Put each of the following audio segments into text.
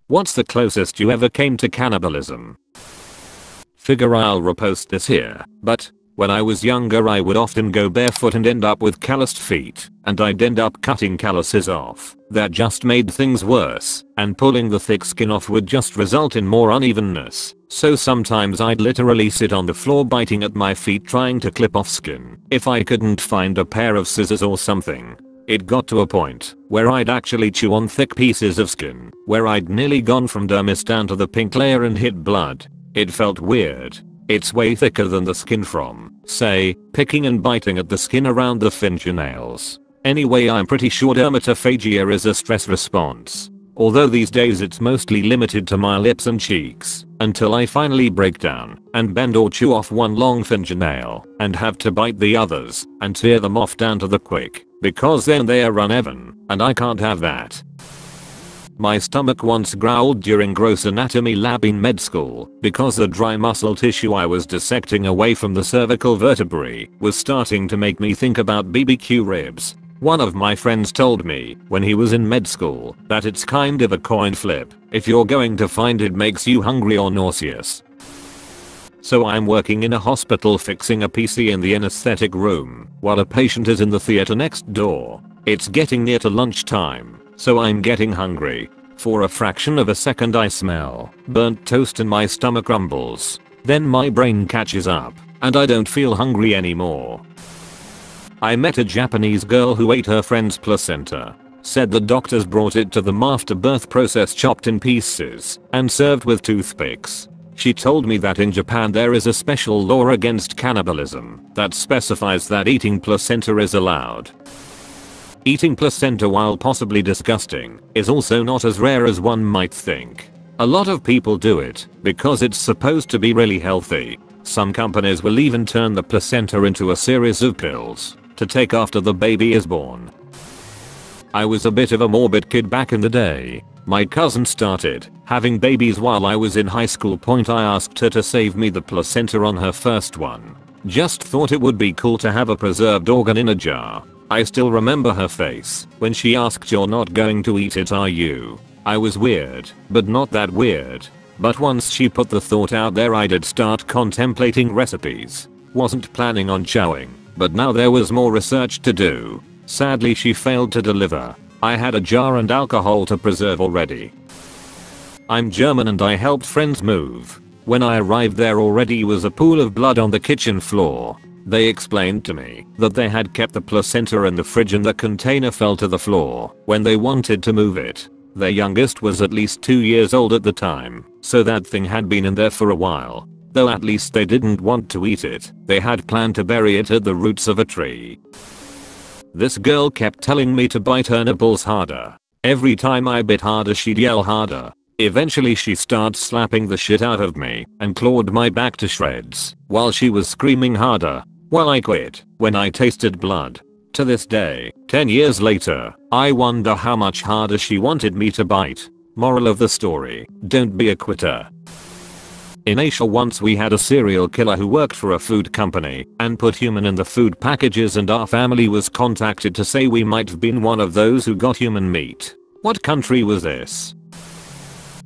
What's the closest you ever came to cannibalism? Figure I'll repost this here, but when I was younger I would often go barefoot and end up with calloused feet, and I'd end up cutting calluses off. That just made things worse, and pulling the thick skin off would just result in more unevenness. So sometimes I'd literally sit on the floor biting at my feet trying to clip off skin if I couldn't find a pair of scissors or something. It got to a point where I'd actually chew on thick pieces of skin, where I'd nearly gone from dermis down to the pink layer and hit blood. It felt weird. It's way thicker than the skin from, say, picking and biting at the skin around the fingernails. Anyway, I'm pretty sure dermatophagia is a stress response. Although these days it's mostly limited to my lips and cheeks, until I finally break down and bend or chew off one long fingernail and have to bite the others and tear them off down to the quick, because then they are uneven, and I can't have that. My stomach once growled during gross anatomy lab in med school because the dry muscle tissue I was dissecting away from the cervical vertebrae was starting to make me think about BBQ ribs. One of my friends told me when he was in med school that it's kind of a coin flip if you're going to find it makes you hungry or nauseous. So I'm working in a hospital fixing a PC in the anesthetic room while a patient is in the theater next door. It's getting near to lunchtime, so I'm getting hungry. For a fraction of a second I smell burnt toast and my stomach rumbles. Then my brain catches up and I don't feel hungry anymore. I met a Japanese girl who ate her friend's placenta. Said the doctors brought it to them after birth process chopped in pieces and served with toothpicks. She told me that in Japan there is a special law against cannibalism that specifies that eating placenta is allowed. Eating placenta, while possibly disgusting, is also not as rare as one might think. A lot of people do it because it's supposed to be really healthy. Some companies will even turn the placenta into a series of pills to take after the baby is born. I was a bit of a morbid kid back in the day. My cousin started having babies while I was in high school. I asked her to save me the placenta on her first one. Just thought it would be cool to have a preserved organ in a jar. I still remember her face when she asked, "You're not going to eat it, are you?" I was weird, but not that weird. But once she put the thought out there I did start contemplating recipes. Wasn't planning on chowing, but now there was more research to do. Sadly she failed to deliver. I had a jar and alcohol to preserve already. I'm German and I helped friends move. When I arrived there already was a pool of blood on the kitchen floor. They explained to me that they had kept the placenta in the fridge and the container fell to the floor when they wanted to move it. Their youngest was at least 2 years old at the time, so that thing had been in there for a while. Though at least they didn't want to eat it, they had planned to bury it at the roots of a tree. This girl kept telling me to bite her nipples harder. Every time I bit harder she'd yell harder. Eventually she started slapping the shit out of me and clawed my back to shreds while she was screaming harder. Well, I quit when I tasted blood. To this day, 10 years later, I wonder how much harder she wanted me to bite. Moral of the story, don't be a quitter. In Asia once we had a serial killer who worked for a food company and put human in the food packages, and our family was contacted to say we might have been one of those who got human meat. What country was this?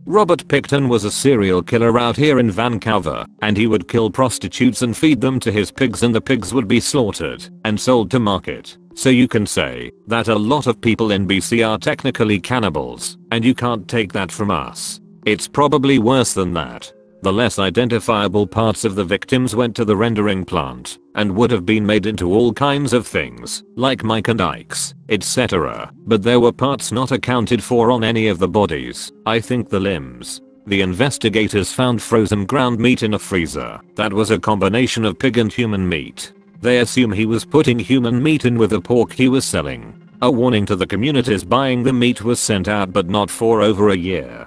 Robert Picton was a serial killer out here in Vancouver, and he would kill prostitutes and feed them to his pigs, and the pigs would be slaughtered and sold to market. So you can say that a lot of people in BC are technically cannibals, and you can't take that from us. It's probably worse than that. The less identifiable parts of the victims went to the rendering plant and would have been made into all kinds of things, like Mike and Ike's, etc. But there were parts not accounted for on any of the bodies. I think the limbs. The investigators found frozen ground meat in a freezer that was a combination of pig and human meat. They assume he was putting human meat in with the pork he was selling. A warning to the communities buying the meat was sent out, but not for over a year.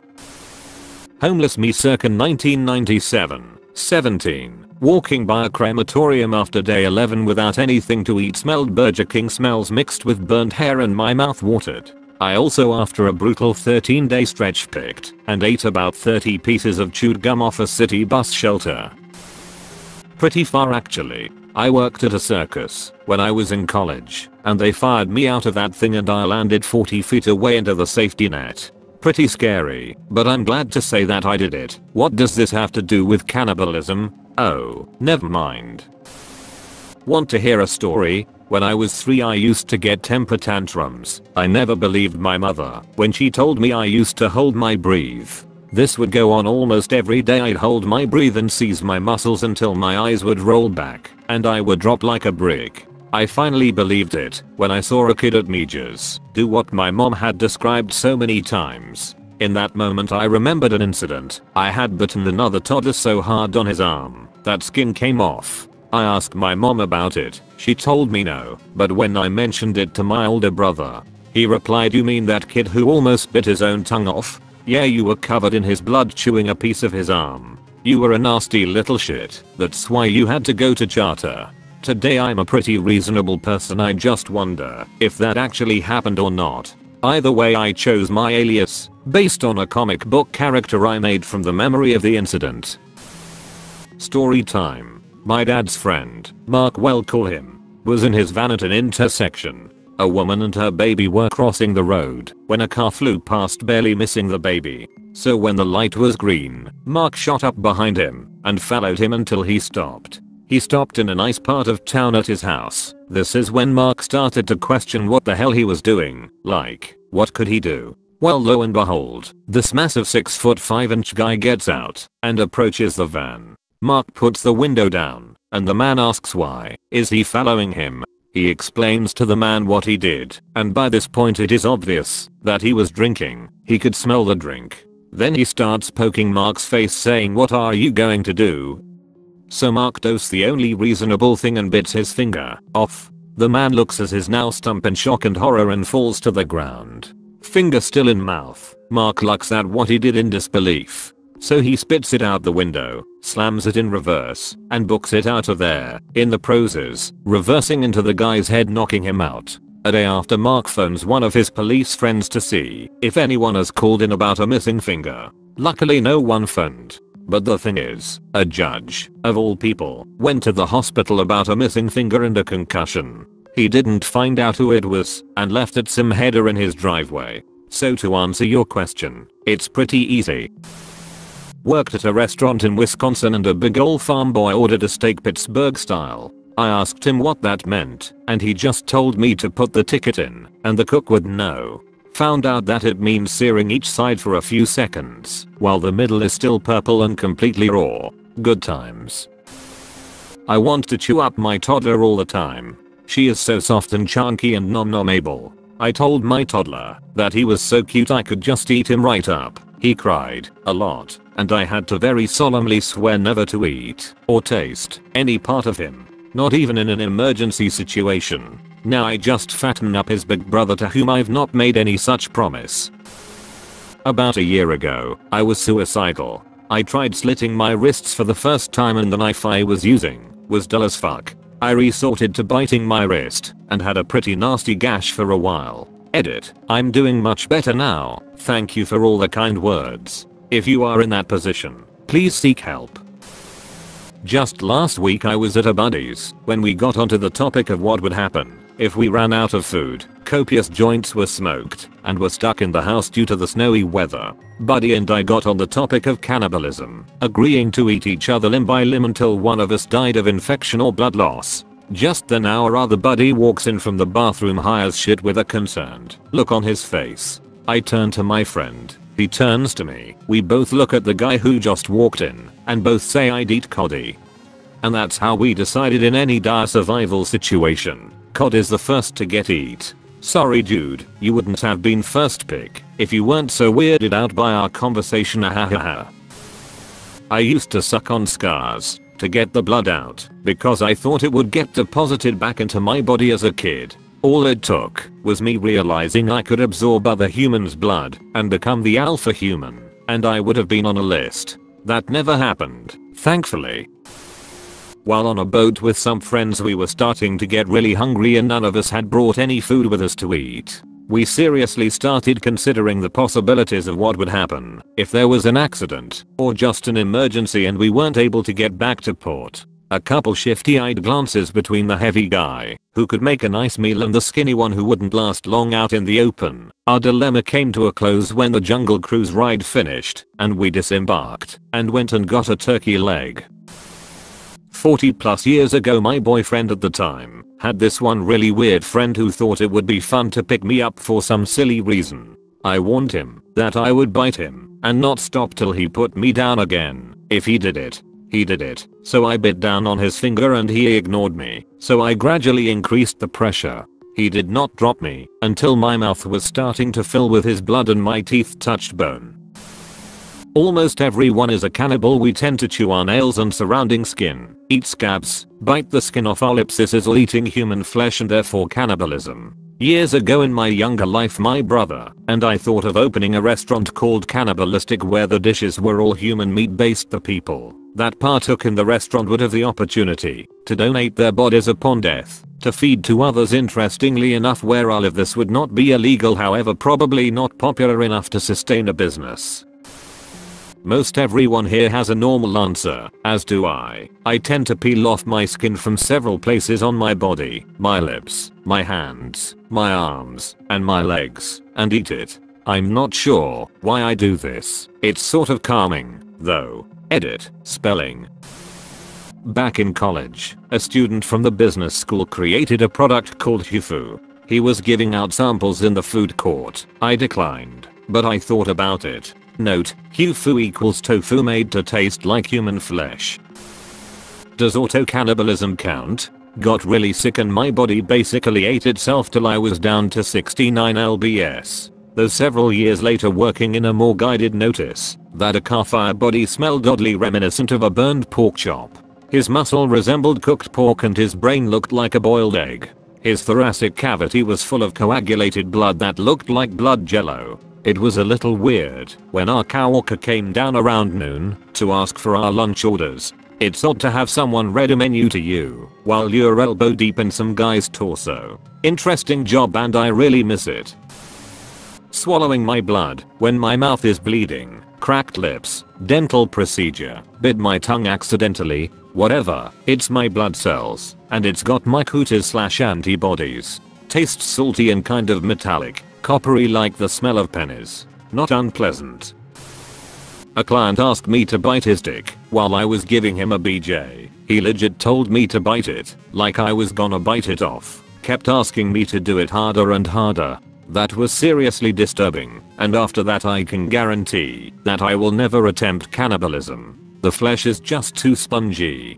Homeless me circa 1997, 17, walking by a crematorium after day 11 without anything to eat, smelled Burger King smells mixed with burnt hair and my mouth watered. I also, after a brutal 13-day stretch, picked and ate about 30 pieces of chewed gum off a city bus shelter. Pretty far actually. I worked at a circus when I was in college, and they fired me out of that thing and I landed 40 feet away into the safety net. Pretty scary, but I'm glad to say that I did it. What does this have to do with cannibalism? Oh, never mind. Want to hear a story? When I was 3 I used to get temper tantrums. I never believed my mother when she told me I used to hold my breath. This would go on almost every day. I'd hold my breath and seize my muscles until my eyes would roll back and I would drop like a brick. I finally believed it when I saw a kid at me just do what my mom had described so many times. In that moment I remembered an incident. I had bitten another toddler so hard on his arm that skin came off. I asked my mom about it. She told me no, but when I mentioned it to my older brother, he replied, "You mean that kid who almost bit his own tongue off? Yeah, you were covered in his blood chewing a piece of his arm. You were a nasty little shit. That's why you had to go to charter." Today I'm a pretty reasonable person. I just wonder if that actually happened or not. Either way, I chose my alias based on a comic book character I made from the memory of the incident. Story time. My dad's friend, Mark, we'll call him, was in his van at an intersection. A woman and her baby were crossing the road when a car flew past, barely missing the baby. So when the light was green, Mark shot up behind him and followed him until he stopped. He stopped in a nice part of town at his house. This is when Mark started to question what the hell he was doing. Like, what could he do? Well, lo and behold, this massive 6'5" guy gets out and approaches the van. Mark puts the window down and the man asks why is he following him. He explains to the man what he did, and by this point it is obvious that he was drinking. He could smell the drink. Then he starts poking Mark's face, saying, "What are you going to do?" So Mark does the only reasonable thing and bits his finger off. The man looks at his now stump in shock and horror and falls to the ground. Finger still in mouth. Mark looks at what he did in disbelief. So he spits it out the window, slams it in reverse, and books it out of there, in the process, reversing into the guy's head, knocking him out. A day after, Mark phones one of his police friends to see if anyone has called in about a missing finger. Luckily no one phoned. But the thing is, a judge, of all people, went to the hospital about a missing finger and a concussion. He didn't find out who it was and left it some header in his driveway. So to answer your question, it's pretty easy. Worked at a restaurant in Wisconsin and a big ol' farm boy ordered a steak Pittsburgh style. I asked him what that meant and he just told me to put the ticket in and the cook would know. Found out that it means searing each side for a few seconds while the middle is still purple and completely raw. Good times. I want to chew up my toddler all the time. She is so soft and chunky and nom-nomable. I told my toddler that he was so cute I could just eat him right up. He cried a lot and I had to very solemnly swear never to eat or taste any part of him. Not even in an emergency situation. Now I just fatten up his big brother, to whom I've not made any such promise. About a year ago, I was suicidal. I tried slitting my wrists for the first time and the knife I was using was dull as fuck. I resorted to biting my wrist and had a pretty nasty gash for a while. Edit. I'm doing much better now. Thank you for all the kind words. If you are in that position, please seek help. Just last week I was at a buddy's when we got onto the topic of what would happen if we ran out of food. Copious joints were smoked and were stuck in the house due to the snowy weather. Buddy and I got on the topic of cannibalism, agreeing to eat each other limb by limb until one of us died of infection or blood loss. Just then our other buddy walks in from the bathroom high as shit with a concerned look on his face. I turn to my friend. He turns to me. We both look at the guy who just walked in and both say, "I'd eat Coddy." And that's how we decided in any dire survival situation, Cod is the first to get eat. Sorry dude, you wouldn't have been first pick if you weren't so weirded out by our conversation, ahahaha. I used to suck on scars to get the blood out because I thought it would get deposited back into my body as a kid. All it took was me realizing I could absorb other humans' blood and become the alpha human, and I would have been on a list. That never happened, thankfully. While on a boat with some friends, we were starting to get really hungry and none of us had brought any food with us to eat. We seriously started considering the possibilities of what would happen if there was an accident or just an emergency and we weren't able to get back to port. A couple shifty-eyed glances between the heavy guy, who could make a nice meal, and the skinny one who wouldn't last long out in the open. Our dilemma came to a close when the jungle cruise ride finished, and we disembarked, and went and got a turkey leg. 40 plus years ago, my boyfriend at the time had this one really weird friend who thought it would be fun to pick me up for some silly reason. I warned him that I would bite him and not stop till he put me down again. If he did it, he did it. So I bit down on his finger and he ignored me. So I gradually increased the pressure. He did not drop me until my mouth was starting to fill with his blood and my teeth touched bone. Almost everyone is a cannibal. We tend to chew our nails and surrounding skin, eat scabs, bite the skin off our lips. This is all eating human flesh and therefore cannibalism. Years ago in my younger life, my brother and I thought of opening a restaurant called Cannibalistic where the dishes were all human meat based. The people that partook in the restaurant would have the opportunity to donate their bodies upon death to feed to others. Interestingly enough, where I live this would not be illegal, however probably not popular enough to sustain a business. Most everyone here has a normal answer, as do I. I tend to peel off my skin from several places on my body, my lips, my hands, my arms, and my legs, and eat it. I'm not sure why I do this. It's sort of calming, though. Edit, spelling. Back in college, a student from the business school created a product called Hufu. He was giving out samples in the food court. I declined, but I thought about it. Note, Hufu equals tofu made to taste like human flesh. Does auto-cannibalism count? Got really sick and my body basically ate itself till I was down to 69 lbs. Though several years later, working in a morgue, I did notice that a car-fire body smelled oddly reminiscent of a burned pork chop. His muscle resembled cooked pork and his brain looked like a boiled egg. His thoracic cavity was full of coagulated blood that looked like blood jello. It was a little weird when our coworker came down around noon to ask for our lunch orders. It's odd to have someone read a menu to you while you're elbow deep in some guy's torso. Interesting job and I really miss it. Swallowing my blood when my mouth is bleeding, cracked lips, dental procedure, bit my tongue accidentally, whatever, it's my blood cells, and it's got my cooties/antibodies. Tastes salty and kind of metallic, coppery like the smell of pennies. Not unpleasant. A client asked me to bite his dick while I was giving him a BJ. He legit told me to bite it, like I was gonna bite it off. Kept asking me to do it harder and harder. That was seriously disturbing, and after that I can guarantee that I will never attempt cannibalism. The flesh is just too spongy.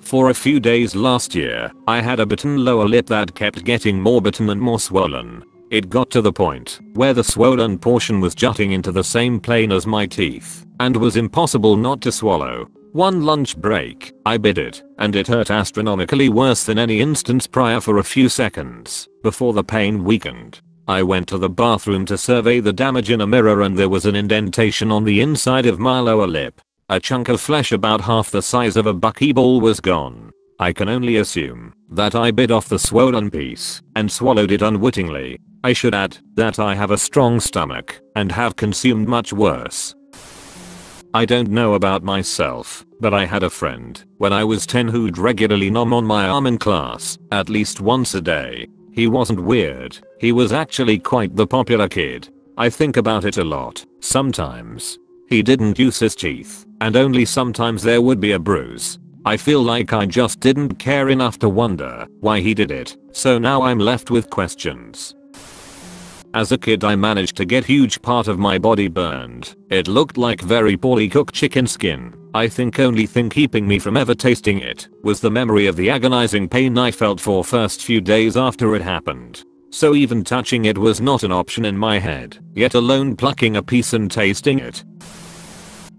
For a few days last year, I had a bitten lower lip that kept getting more bitten and more swollen. It got to the point where the swollen portion was jutting into the same plane as my teeth and was impossible not to swallow. One lunch break, I bit it, and it hurt astronomically worse than any instance prior for a few seconds before the pain weakened. I went to the bathroom to survey the damage in a mirror and there was an indentation on the inside of my lower lip. A chunk of flesh about half the size of a buckyball was gone. I can only assume that I bit off the swollen piece and swallowed it unwittingly. I should add that I have a strong stomach and have consumed much worse. I don't know about myself, but I had a friend when I was 10 who'd regularly nom on my arm in class at least once a day. He wasn't weird, he was actually quite the popular kid. I think about it a lot. Sometimes he didn't use his teeth, and only sometimes there would be a bruise. I feel like I just didn't care enough to wonder why he did it, so now I'm left with questions. As a kid I managed to get huge part of my body burned. It looked like very poorly cooked chicken skin. I think only thing keeping me from ever tasting it was the memory of the agonizing pain I felt for first few days after it happened. So even touching it was not an option in my head, yet alone plucking a piece and tasting it.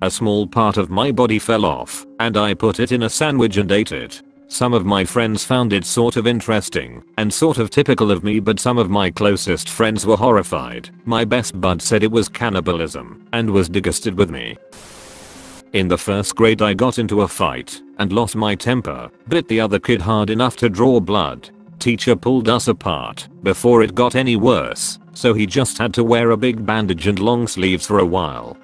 A small part of my body fell off, and I put it in a sandwich and ate it. Some of my friends found it sort of interesting and sort of typical of me, but some of my closest friends were horrified. My best bud said it was cannibalism and was disgusted with me. In the first grade I got into a fight and lost my temper, bit the other kid hard enough to draw blood. Teacher pulled us apart before it got any worse, so he just had to wear a big bandage and long sleeves for a while.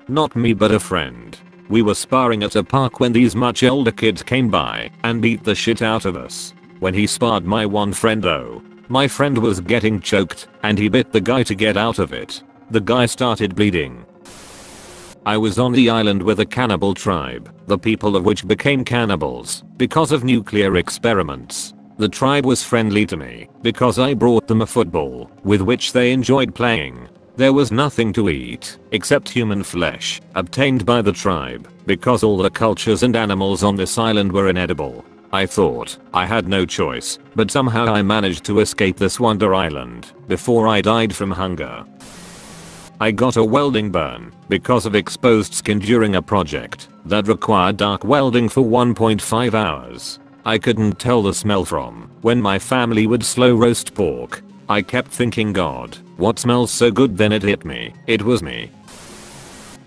Not me but a friend. We were sparring at a park when these much older kids came by and beat the shit out of us. When he sparred my one friend though, my friend was getting choked and he bit the guy to get out of it. The guy started bleeding. I was on the island with a cannibal tribe, the people of which became cannibals because of nuclear experiments. The tribe was friendly to me because I brought them a football with which they enjoyed playing. There was nothing to eat except human flesh obtained by the tribe because all the cultures and animals on this island were inedible. I thought I had no choice, but somehow I managed to escape this wonder island before I died from hunger. I got a welding burn because of exposed skin during a project that required dark welding for 1.5 hours. I couldn't tell the smell from when my family would slow roast pork. I kept thinking, God, what smells so good? Then it hit me. It was me.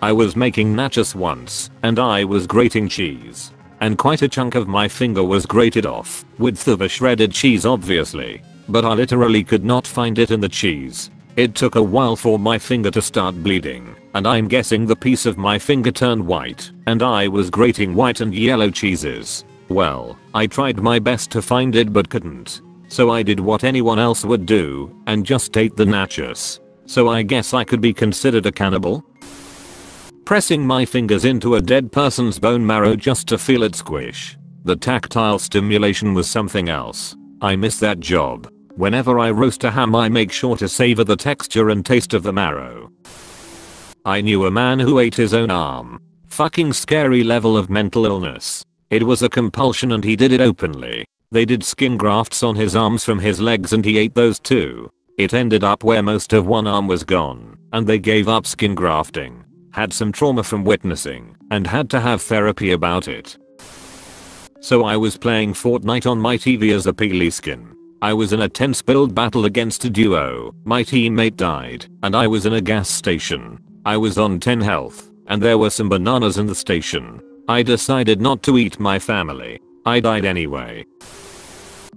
I was making nachos once and I was grating cheese. And quite a chunk of my finger was grated off, width of a shredded cheese obviously. But I literally could not find it in the cheese. It took a while for my finger to start bleeding, and I'm guessing the piece of my finger turned white, and I was grating white and yellow cheeses. Well, I tried my best to find it but couldn't. So I did what anyone else would do, and just ate the nachos. So I guess I could be considered a cannibal? Pressing my fingers into a dead person's bone marrow just to feel it squish. The tactile stimulation was something else. I miss that job. Whenever I roast a ham I make sure to savor the texture and taste of the marrow. I knew a man who ate his own arm. Fucking scary level of mental illness. It was a compulsion and he did it openly. They did skin grafts on his arms from his legs and he ate those too. It ended up where most of one arm was gone, and they gave up skin grafting. Had some trauma from witnessing, and had to have therapy about it. So I was playing Fortnite on my TV as a Peely skin. I was in a tense build battle against a duo, my teammate died, and I was in a gas station. I was on 10 health, and there were some bananas in the station. I decided not to eat my family. I died anyway.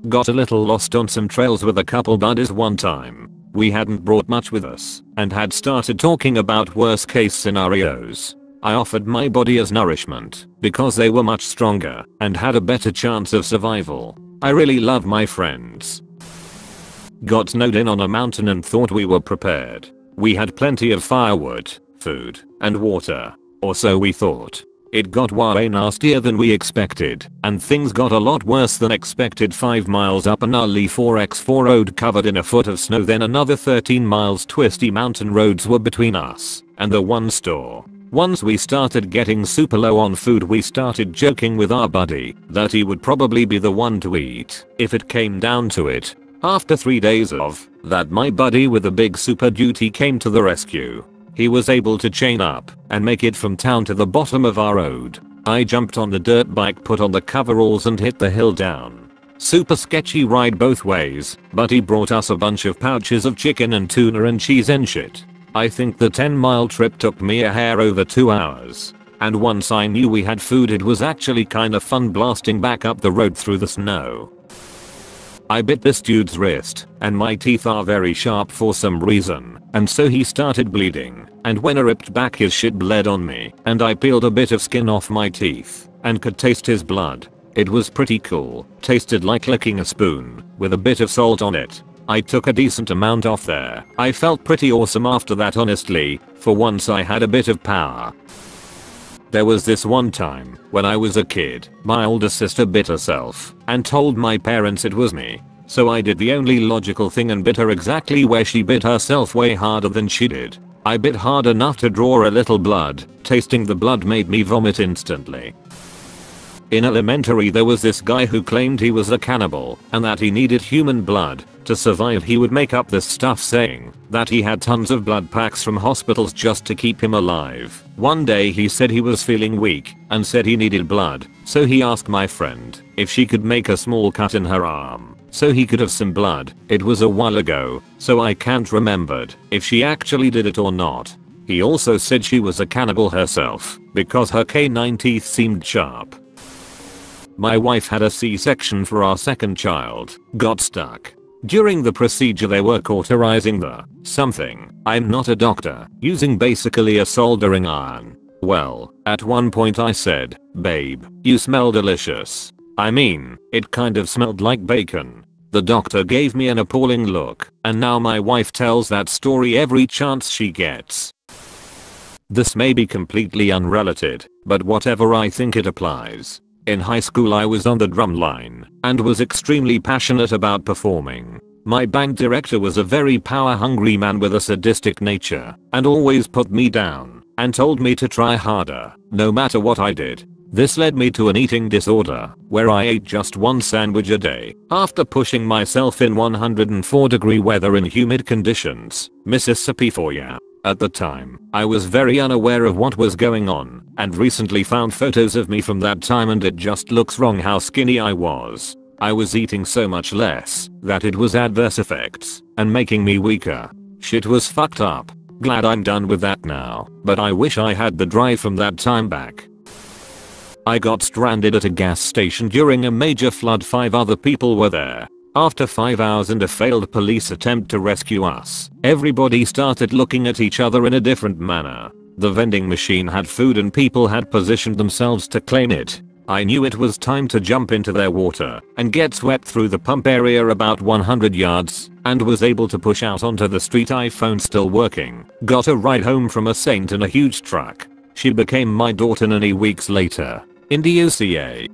Got a little lost on some trails with a couple buddies one time. We hadn't brought much with us, and had started talking about worst case scenarios. I offered my body as nourishment, because they were much stronger, and had a better chance of survival. I really love my friends. Got snowed in on a mountain and thought we were prepared. We had plenty of firewood, food, and water. Or so we thought. It got way nastier than we expected, and things got a lot worse than expected. 5 miles up a gnarly 4x4 road covered in a foot of snow, then another 13 miles twisty mountain roads were between us and the one store. Once we started getting super low on food, we started joking with our buddy that he would probably be the one to eat if it came down to it. After 3 days of that, my buddy with a big super duty came to the rescue. He was able to chain up and make it from town to the bottom of our road. I jumped on the dirt bike, put on the coveralls and hit the hill down. Super sketchy ride both ways, but he brought us a bunch of pouches of chicken and tuna and cheese and shit. I think the 10-mile trip took me a hair over 2 hours. And once I knew we had food, it was actually kinda fun blasting back up the road through the snow. I bit this dude's wrist, and my teeth are very sharp for some reason, and so he started bleeding, and when I ripped back his shit bled on me, and I peeled a bit of skin off my teeth, and could taste his blood. It was pretty cool, tasted like licking a spoon, with a bit of salt on it. I took a decent amount off there. I felt pretty awesome after that, honestly. For once I had a bit of power. There was this one time when I was a kid, my older sister bit herself and told my parents it was me. So I did the only logical thing and bit her exactly where she bit herself, way harder than she did. I bit hard enough to draw a little blood. Tasting the blood made me vomit instantly. In elementary, there was this guy who claimed he was a cannibal and that he needed human blood to survive. He would make up this stuff saying that he had tons of blood packs from hospitals just to keep him alive. One day he said he was feeling weak and said he needed blood, so he asked my friend if she could make a small cut in her arm so he could have some blood. It was a while ago, so I can't remembered if she actually did it or not. He also said she was a cannibal herself because her canine teeth seemed sharp. My wife had a C-section for our second child, got stuck. During the procedure they were cauterizing the something, I'm not a doctor, using basically a soldering iron. Well, at one point I said, "Babe, you smell delicious." I mean, it kind of smelled like bacon. The doctor gave me an appalling look, and now my wife tells that story every chance she gets. This may be completely unrelated, but whatever, I think it applies. In high school I was on the drum line and was extremely passionate about performing. My band director was a very power-hungry man with a sadistic nature and always put me down and told me to try harder, no matter what I did. This led me to an eating disorder where I ate just one sandwich a day after pushing myself in 104-degree weather in humid conditions, Mississippi for ya. At the time, I was very unaware of what was going on and recently found photos of me from that time, and it just looks wrong how skinny I was. I was eating so much less that it was adverse effects and making me weaker. Shit was fucked up. Glad I'm done with that now, but I wish I had the drive from that time back. I got stranded at a gas station during a major flood. 5 other people were there. After 5 hours and a failed police attempt to rescue us, everybody started looking at each other in a different manner. The vending machine had food and people had positioned themselves to claim it. I knew it was time to jump into their water and get swept through the pump area about 100 yards and was able to push out onto the street. iPhone still working. Got a ride home from a saint in a huge truck. She became my daughter nanny weeks later. In the UCA.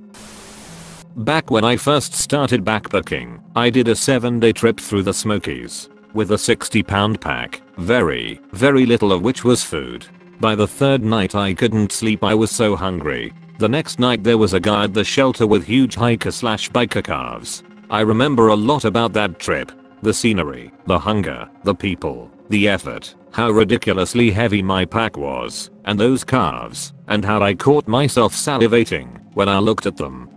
Back when I first started backpacking, I did a 7-day trip through the Smokies with a 60-pound pack, very little of which was food. By the 3rd night I couldn't sleep, I was so hungry. The next night there was a guy at the shelter with huge hiker/biker calves. I remember a lot about that trip. The scenery, the hunger, the people, the effort, how ridiculously heavy my pack was, and those calves, and how I caught myself salivating when I looked at them.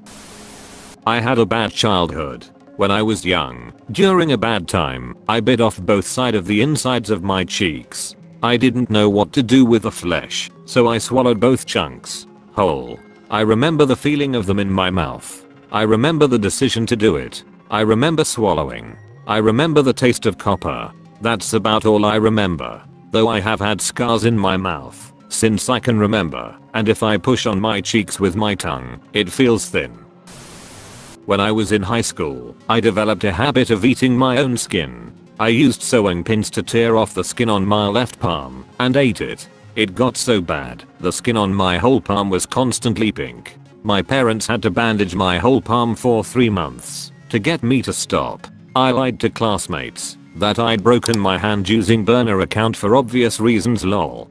I had a bad childhood. When I was young, during a bad time, I bit off both sides of the insides of my cheeks. I didn't know what to do with the flesh, so I swallowed both chunks whole. I remember the feeling of them in my mouth. I remember the decision to do it. I remember swallowing. I remember the taste of copper. That's about all I remember, though I have had scars in my mouth since I can remember, and if I push on my cheeks with my tongue, it feels thin. When I was in high school, I developed a habit of eating my own skin. I used sewing pins to tear off the skin on my left palm and ate it. It got so bad, the skin on my whole palm was constantly pink. My parents had to bandage my whole palm for 3 months to get me to stop. I lied to classmates that I'd broken my hand using burner account for obvious reasons, lol.